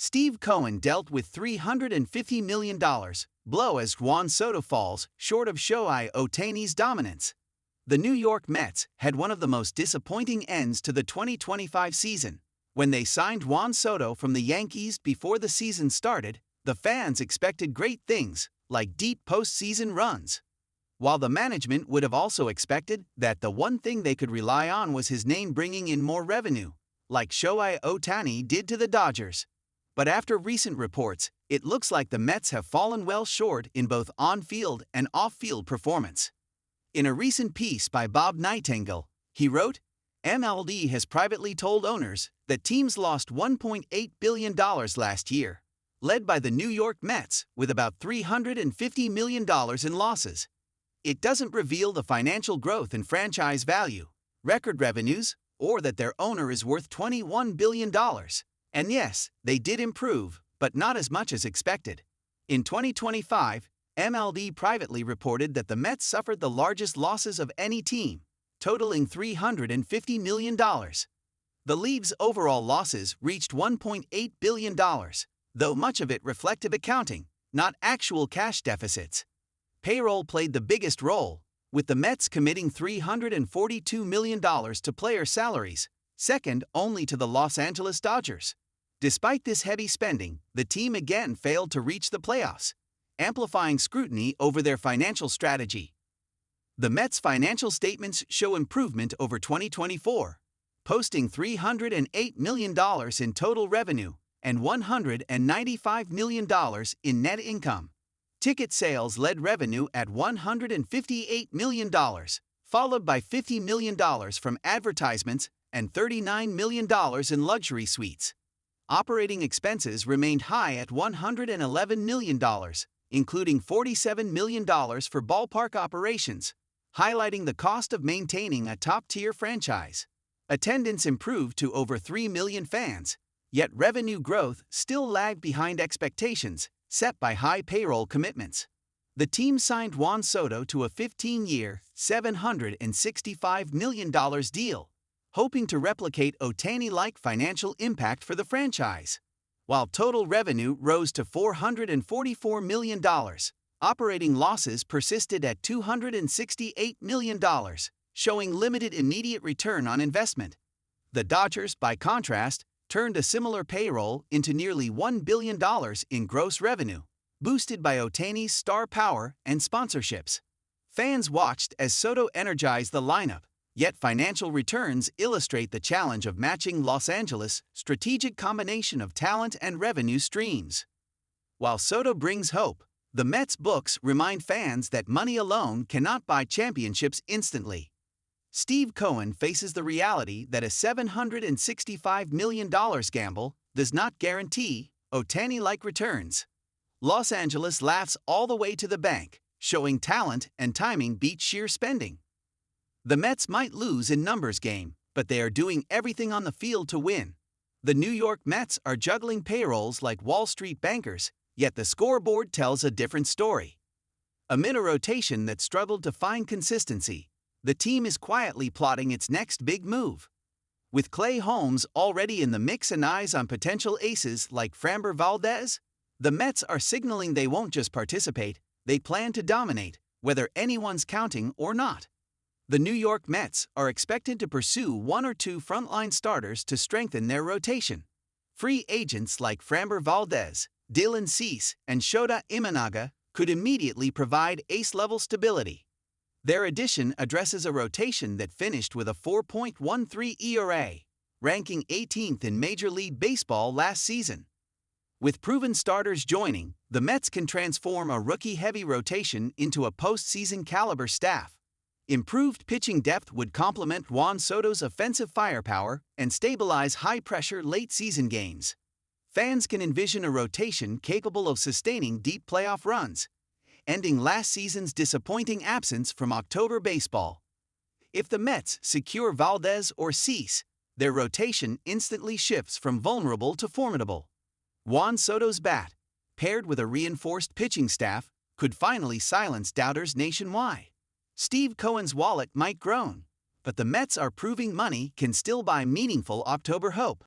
Steve Cohen dealt with $350 million blow as Juan Soto falls short of Shohei Ohtani's dominance. The New York Mets had one of the most disappointing ends to the 2025 season. When they signed Juan Soto from the Yankees before the season started, the fans expected great things, like deep postseason runs. While the management would have also expected that the one thing they could rely on was his name bringing in more revenue, like Shohei Ohtani did to the Dodgers. But after recent reports, it looks like the Mets have fallen well short in both on-field and off-field performance. In a recent piece by Bob Nightingale, he wrote, MLB has privately told owners that teams lost $1.8 billion last year, led by the New York Mets with about $350 million in losses. It doesn't reveal the financial growth in franchise value, record revenues, or that their owner is worth $21 billion. And yes, they did improve, but not as much as expected. In 2025, MLB privately reported that the Mets suffered the largest losses of any team, totaling $350 million. The league's overall losses reached $1.8 billion, though much of it reflected accounting, not actual cash deficits. Payroll played the biggest role, with the Mets committing $342 million to player salaries, second only to the Los Angeles Dodgers. Despite this heavy spending, the team again failed to reach the playoffs, amplifying scrutiny over their financial strategy. The Mets' financial statements show improvement over 2024, posting $308 million in total revenue and $195 million in net income. Ticket sales led revenue at $158 million, followed by $50 million from advertisements and $39 million in luxury suites. Operating expenses remained high at $111 million, including $47 million for ballpark operations, highlighting the cost of maintaining a top-tier franchise. Attendance improved to over 3 million fans, yet revenue growth still lagged behind expectations set by high payroll commitments. The team signed Juan Soto to a 15-year, $765 million deal, hoping to replicate Ohtani-like financial impact for the franchise. While total revenue rose to $444 million, operating losses persisted at $268 million, showing limited immediate return on investment. The Dodgers, by contrast, turned a similar payroll into nearly $1 billion in gross revenue, boosted by Ohtani's star power and sponsorships. Fans watched as Soto energized the lineup, yet financial returns illustrate the challenge of matching Los Angeles' strategic combination of talent and revenue streams. While Soto brings hope, the Mets' books remind fans that money alone cannot buy championships instantly. Steve Cohen faces the reality that a $765 million gamble does not guarantee Ohtani-like returns. Los Angeles laughs all the way to the bank, showing talent and timing beat sheer spending. The Mets might lose in numbers game, but they are doing everything on the field to win. The New York Mets are juggling payrolls like Wall Street bankers, yet the scoreboard tells a different story. Amid a rotation that struggled to find consistency, the team is quietly plotting its next big move. With Clay Holmes already in the mix and eyes on potential aces like Framber Valdez, the Mets are signaling they won't just participate, they plan to dominate, whether anyone's counting or not. The New York Mets are expected to pursue one or two frontline starters to strengthen their rotation. Free agents like Framber Valdez, Dylan Cease, and Shota Imanaga could immediately provide ace-level stability. Their addition addresses a rotation that finished with a 4.13 ERA, ranking 18th in Major League Baseball last season. With proven starters joining, the Mets can transform a rookie-heavy rotation into a postseason caliber staff. Improved pitching depth would complement Juan Soto's offensive firepower and stabilize high-pressure late-season games. Fans can envision a rotation capable of sustaining deep playoff runs, ending last season's disappointing absence from October baseball. If the Mets secure Valdez or Cease, their rotation instantly shifts from vulnerable to formidable. Juan Soto's bat, paired with a reinforced pitching staff, could finally silence doubters nationwide. Steve Cohen's wallet might groan, but the Mets are proving money can still buy meaningful October hope.